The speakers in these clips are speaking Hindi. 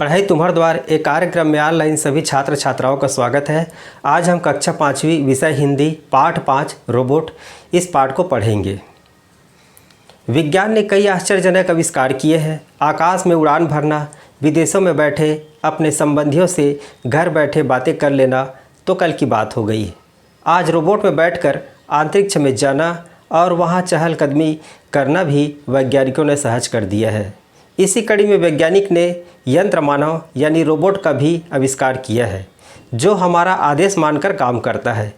पढ़ाई तुम्हारे द्वार एक कार्यक्रम में ऑनलाइन सभी छात्र छात्राओं का स्वागत है। आज हम कक्षा 5वीं विषय हिंदी पाठ 5 रोबोट इस पाठ को पढ़ेंगे। विज्ञान ने कई आश्चर्यजनक आविष्कार किए हैं। आकाश में उड़ान भरना, विदेशों में बैठे अपने संबंधियों से घर बैठे बातें कर लेना तो कल की बात हो गई। आज रोबोट में बैठकर अंतरिक्ष में जाना और वहाँ चहलकदमी करना भी वैज्ञानिकों ने सहज कर दिया है। इसी कड़ी में वैज्ञानिक ने यंत्र मानव यानी रोबोट का भी आविष्कार किया है, जो हमारा आदेश मानकर काम करता है।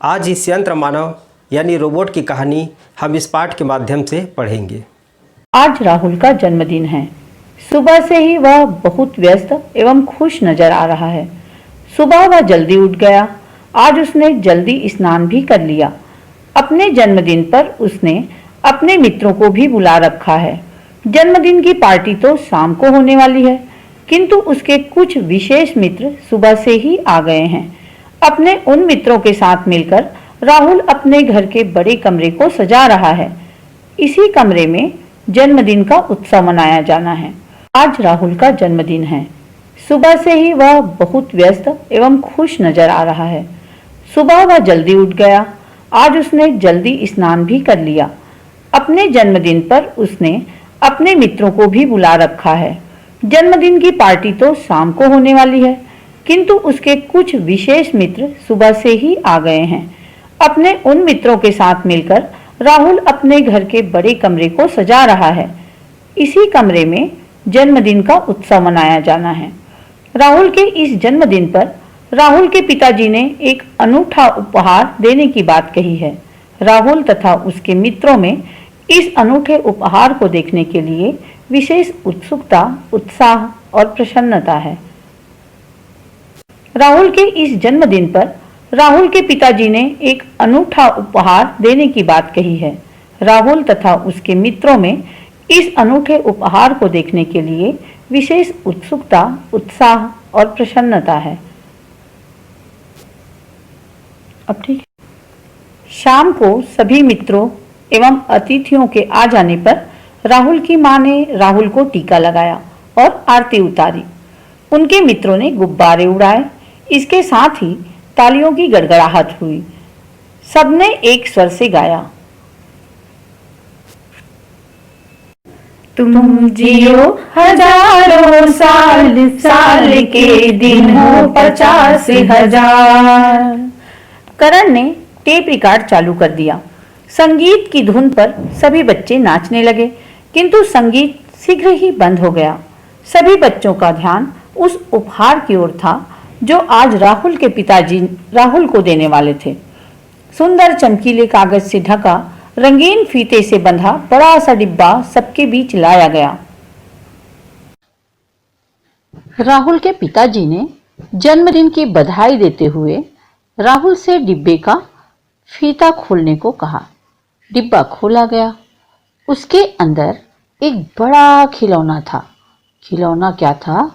आज इस यंत्र मानव यानी रोबोट की कहानी हम इस पाठ के माध्यम से पढ़ेंगे। आज राहुल का जन्मदिन है। सुबह से ही वह बहुत व्यस्त एवं खुश नजर आ रहा है। सुबह वह जल्दी उठ गया। आज उसने जल्दी स्नान भी कर लिया। अपने जन्मदिन पर उसने अपने मित्रों को भी बुला रखा है। जन्मदिन की पार्टी तो शाम को होने वाली है, किंतु उसके कुछ विशेष मित्र सुबह से ही आ गए हैं। अपने उन मित्रों के साथ मिलकर राहुल अपने घर के बड़े कमरे को सजा रहा है। इसी कमरे में जन्मदिन का उत्सव मनाया जाना है। आज राहुल का जन्मदिन है। सुबह से ही वह बहुत व्यस्त एवं खुश नजर आ रहा है। सुबह वह जल्दी उठ गया। आज उसने जल्दी स्नान भी कर लिया। अपने जन्मदिन पर उसने अपने मित्रों को भी बुला रखा है। जन्मदिन की पार्टी तो शाम को होने वाली है, किंतु उसके कुछ विशेष मित्र सुबह से ही आ गए हैं। अपने उन मित्रों के साथ मिलकर राहुल अपने घर के बड़े कमरे को सजा रहा है। इसी कमरे में जन्मदिन का उत्सव मनाया जाना है। राहुल के इस जन्मदिन पर राहुल के पिताजी ने एक अनूठा उपहार देने की बात कही है। राहुल तथा उसके मित्रों में इस अनूठे उपहार को देखने के लिए विशेष उत्सुकता, उत्साह और प्रसन्नता है। राहुल के इस जन्मदिन पर राहुल के पिताजी ने एक अनूठा उपहार देने की बात कही है। राहुल तथा उसके मित्रों में इस अनूठे उपहार को देखने के लिए विशेष उत्सुकता, उत्साह और प्रसन्नता है। अब ठीक है। शाम को सभी मित्रों एवं अतिथियों के आ जाने पर राहुल की मां ने राहुल को टीका लगाया और आरती उतारी। उनके मित्रों ने गुब्बारे उड़ाए। इसके साथ ही तालियों की गड़गड़ाहट हुई। सबने एक स्वर से गाया, तुम जियो हजारों साल, साल के दिन हो 50,000। करण ने टेप रिकॉर्ड चालू कर दिया। संगीत की धुन पर सभी बच्चे नाचने लगे, किंतु संगीत शीघ्र ही बंद हो गया। सभी बच्चों का ध्यान उस उपहार की ओर था जो आज राहुल के पिताजी राहुल को देने वाले थे। सुंदर चमकीले कागज से ढका, रंगीन फीते से बंधा बड़ा सा डिब्बा सबके बीच लाया गया। राहुल के पिताजी ने जन्मदिन की बधाई देते हुए राहुल से डिब्बे का फीता खोलने को कहा। डिब्बा खोला गया। उसके अंदर एक बड़ा खिलौना था। खिलौना क्या था?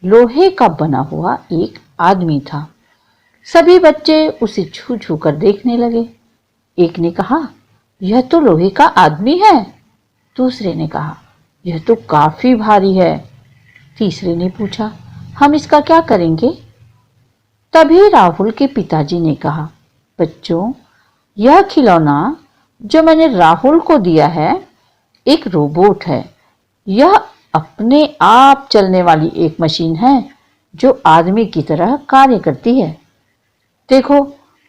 लोहे का बना हुआ एक आदमी था। सभी बच्चे उसे छू छू कर देखने लगे। एक ने कहा, यह तो लोहे का आदमी है। दूसरे ने कहा, यह तो काफी भारी है। तीसरे ने पूछा, हम इसका क्या करेंगे? तभी राहुल के पिताजी ने कहा, बच्चों, यह खिलौना जो मैंने राहुल को दिया है एक रोबोट है। यह अपने आप चलने वाली एक मशीन है जो आदमी की तरह कार्य करती है। देखो,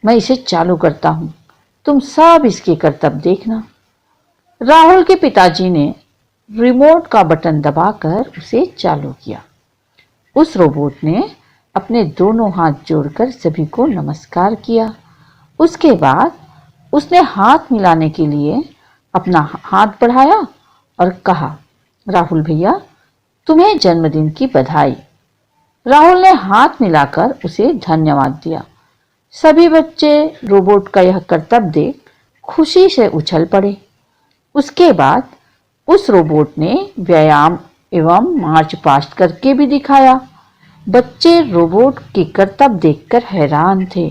मैं इसे चालू करता हूं, तुम सब इसके करतब देखना। राहुल के पिताजी ने रिमोट का बटन दबाकर उसे चालू किया। उस रोबोट ने अपने दोनों हाथ जोड़कर सभी को नमस्कार किया। उसके बाद उसने हाथ मिलाने के लिए अपना हाथ बढ़ाया और कहा, राहुल भैया, तुम्हें जन्मदिन की बधाई। राहुल ने हाथ मिलाकर उसे धन्यवाद दिया। सभी बच्चे रोबोट का यह करतब देख खुशी से उछल पड़े। उसके बाद उस रोबोट ने व्यायाम एवं मार्च पास्ट करके भी दिखाया। बच्चे रोबोट के करतब देखकर हैरान थे,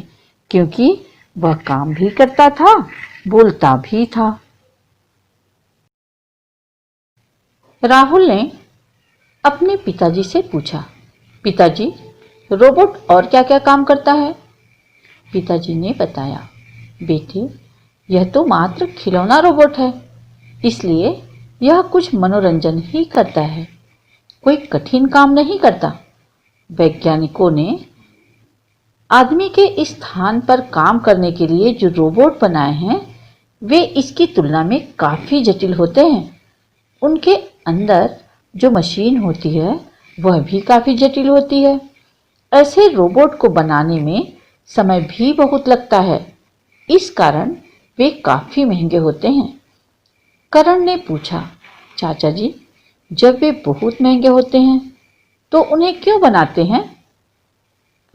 क्योंकि वह काम भी करता था, बोलता भी था। राहुल ने अपने पिताजी से पूछा, पिताजी, रोबोट और क्या क्या काम करता है? पिताजी ने बताया, बेटे, यह तो मात्र खिलौना रोबोट है, इसलिए यह कुछ मनोरंजन ही करता है, कोई कठिन काम नहीं करता। वैज्ञानिकों ने आदमी के इस स्थान पर काम करने के लिए जो रोबोट बनाए हैं वे इसकी तुलना में काफ़ी जटिल होते हैं। उनके अंदर जो मशीन होती है वह भी काफ़ी जटिल होती है। ऐसे रोबोट को बनाने में समय भी बहुत लगता है, इस कारण वे काफ़ी महंगे होते हैं। करण ने पूछा, चाचा जी, जब वे बहुत महंगे होते हैं तो उन्हें क्यों बनाते हैं?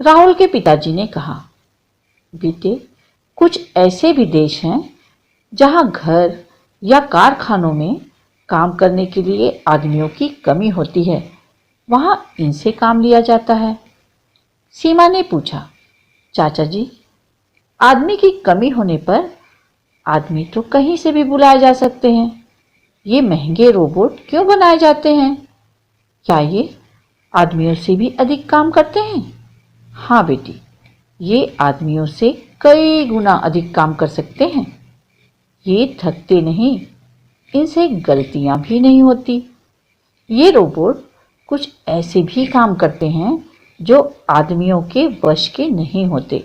राहुल के पिताजी ने कहा, बेटे, कुछ ऐसे भी देश हैं जहां घर या कारखानों में काम करने के लिए आदमियों की कमी होती है, वहां इनसे काम लिया जाता है। सीमा ने पूछा, चाचा जी, आदमी की कमी होने पर आदमी तो कहीं से भी बुलाए जा सकते हैं, ये महंगे रोबोट क्यों बनाए जाते हैं? क्या ये आदमियों से भी अधिक काम करते हैं? हाँ बेटी, ये आदमियों से कई गुना अधिक काम कर सकते हैं। ये थकते नहीं, इनसे गलतियां भी नहीं होती। ये रोबोट कुछ ऐसे भी काम करते हैं जो आदमियों के वश के नहीं होते,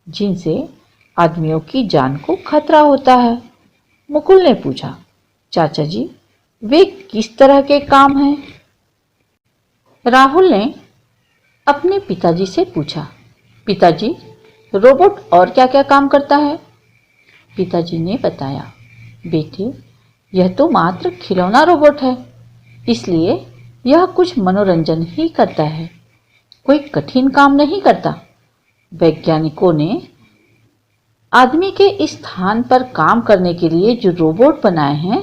जिनसे आदमियों की जान को खतरा होता है। मुकुल ने पूछा, चाचा जी, वे किस तरह के काम हैं? राहुल ने अपने पिताजी से पूछा, पिताजी, रोबोट और क्या क्या काम करता है? पिताजी ने बताया, बेटे, यह तो मात्र खिलौना रोबोट है, इसलिए यह कुछ मनोरंजन ही करता है, कोई कठिन काम नहीं करता। वैज्ञानिकों ने आदमी के इस स्थान पर काम करने के लिए जो रोबोट बनाए हैं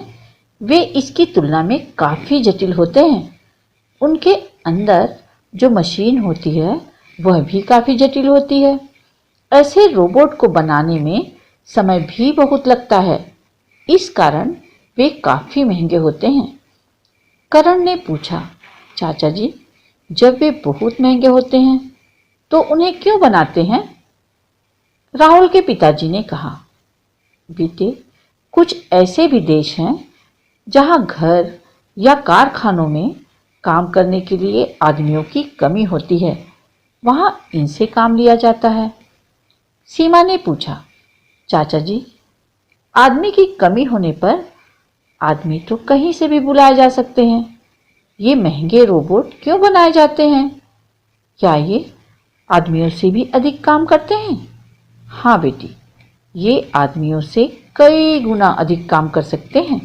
वे इसकी तुलना में काफ़ी जटिल होते हैं। उनके अंदर जो मशीन होती है वह भी काफ़ी जटिल होती है। ऐसे रोबोट को बनाने में समय भी बहुत लगता है, इस कारण वे काफ़ी महंगे होते हैं। करण ने पूछा, चाचा जी, जब वे बहुत महंगे होते हैं तो उन्हें क्यों बनाते हैं? राहुल के पिताजी ने कहा, बेटे, कुछ ऐसे भी देश हैं जहां घर या कारखानों में काम करने के लिए आदमियों की कमी होती है, वहां इनसे काम लिया जाता है। सीमा ने पूछा, चाचा जी, आदमी की कमी होने पर आदमी तो कहीं से भी बुलाए जा सकते हैं, ये महंगे रोबोट क्यों बनाए जाते हैं? क्या ये आदमियों से भी अधिक काम करते हैं? हाँ बेटी, ये आदमियों से कई गुना अधिक काम कर सकते हैं।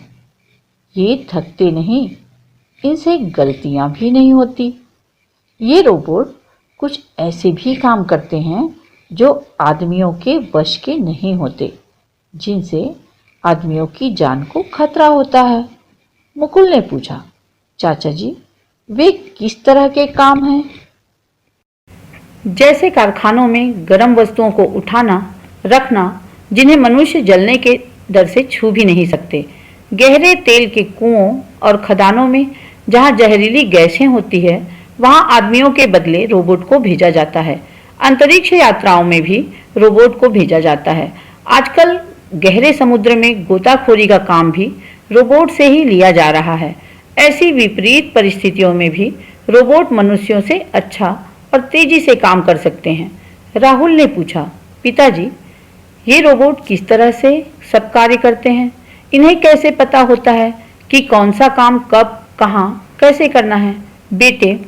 ये थकते नहीं, इनसे गलतियां भी नहीं होती। ये रोबोट कुछ ऐसे भी काम करते हैं जो आदमियों के वश के नहीं होते, जिनसे आदमियों की जान को खतरा होता है। मुकुल ने पूछा, चाचा जी, वे किस तरह के काम हैं? जैसे कारखानों में गर्म वस्तुओं को उठाना, रखना, जिन्हें मनुष्य जलने के डर से छू भी नहीं सकते। गहरे तेल के कुओं और खदानों में जहां जहरीली गैसें होती है, वहां आदमियों के बदले रोबोट को भेजा जाता है। अंतरिक्ष यात्राओं में भी रोबोट को भेजा जाता है। आजकल गहरे समुद्र में गोताखोरी का काम भी रोबोट से ही लिया जा रहा है। ऐसी विपरीत परिस्थितियों में भी रोबोट मनुष्यों से अच्छा और तेजी से काम कर सकते हैं। राहुल ने पूछा, पिताजी, ये रोबोट किस तरह से सब कार्य करते हैं? इन्हें कैसे पता होता है कि कौन सा काम कब, कहाँ, कैसे करना है? बेटे,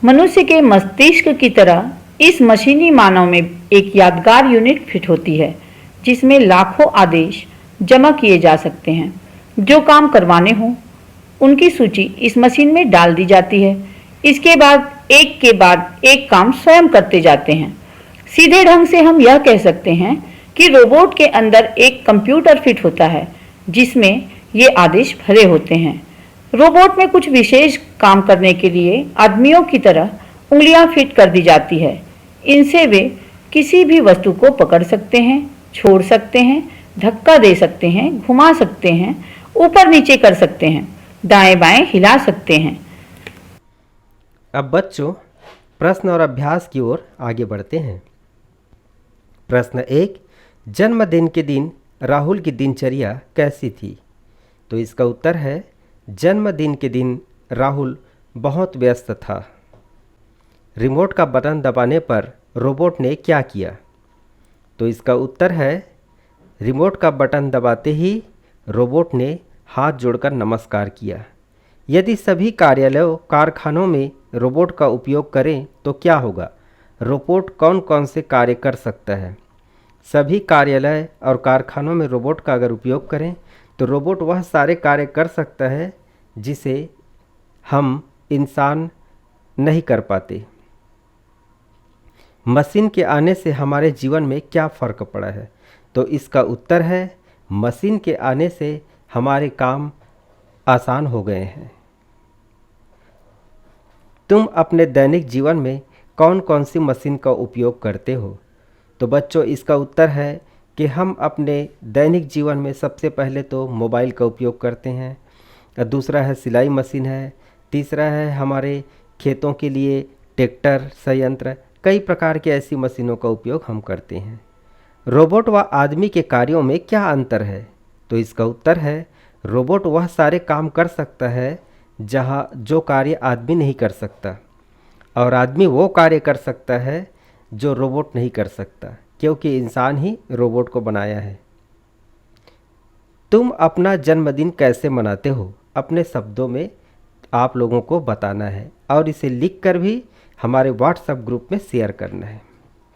मनुष्य के मस्तिष्क की तरह इस मशीनी मानव में एक यादगार यूनिट फिट होती है, जिसमें लाखों आदेश जमा किए जा सकते हैं। जो काम करवाने हों उनकी सूची इस मशीन में डाल दी जाती है। इसके बाद एक के बाद एक काम स्वयं करते जाते हैं। सीधे ढंग से हम यह कह सकते हैं कि रोबोट के अंदर एक कंप्यूटर फिट होता है, जिसमें ये आदेश भरे होते हैं। रोबोट में कुछ विशेष काम करने के लिए आदमियों की तरह उंगलियां फिट कर दी जाती है। इनसे वे किसी भी वस्तु को पकड़ सकते हैं, छोड़ सकते हैं, धक्का दे सकते हैं, घुमा सकते हैं, ऊपर नीचे कर सकते हैं, दाएं बाएं हिला सकते हैं। अब बच्चों प्रश्न और अभ्यास की ओर आगे बढ़ते हैं। प्रश्न 1, जन्मदिन के दिन राहुल की दिनचर्या कैसी थी? तो इसका उत्तर है जन्मदिन के दिन राहुल बहुत व्यस्त था। रिमोट का बटन दबाने पर रोबोट ने क्या किया? तो इसका उत्तर है रिमोट का बटन दबाते ही रोबोट ने हाथ जोड़कर नमस्कार किया। यदि सभी कार्यालयों कारखानों में रोबोट का उपयोग करें तो क्या होगा? रोबोट कौन कौन से कार्य कर सकता है? सभी कार्यालय और कारखानों में रोबोट का अगर उपयोग करें तो रोबोट वह सारे कार्य कर सकता है जिसे हम इंसान नहीं कर पाते। मशीन के आने से हमारे जीवन में क्या फ़र्क पड़ा है? तो इसका उत्तर है मशीन के आने से हमारे काम आसान हो गए हैं। तुम अपने दैनिक जीवन में कौन कौन सी मशीन का उपयोग करते हो? तो बच्चों इसका उत्तर है कि हम अपने दैनिक जीवन में सबसे पहले तो मोबाइल का उपयोग करते हैं, दूसरा है सिलाई मशीन है, तीसरा है हमारे खेतों के लिए ट्रैक्टर, संयंत्र, कई प्रकार की ऐसी मशीनों का उपयोग हम करते हैं। रोबोट व आदमी के कार्यों में क्या अंतर है? तो इसका उत्तर है रोबोट वह सारे काम कर सकता है जो कार्य आदमी नहीं कर सकता, और आदमी वो कार्य कर सकता है जो रोबोट नहीं कर सकता, क्योंकि इंसान ही रोबोट को बनाया है। तुम अपना जन्मदिन कैसे मनाते हो? अपने शब्दों में आप लोगों को बताना है और इसे लिखकर भी हमारे व्हाट्सएप ग्रुप में शेयर करना है।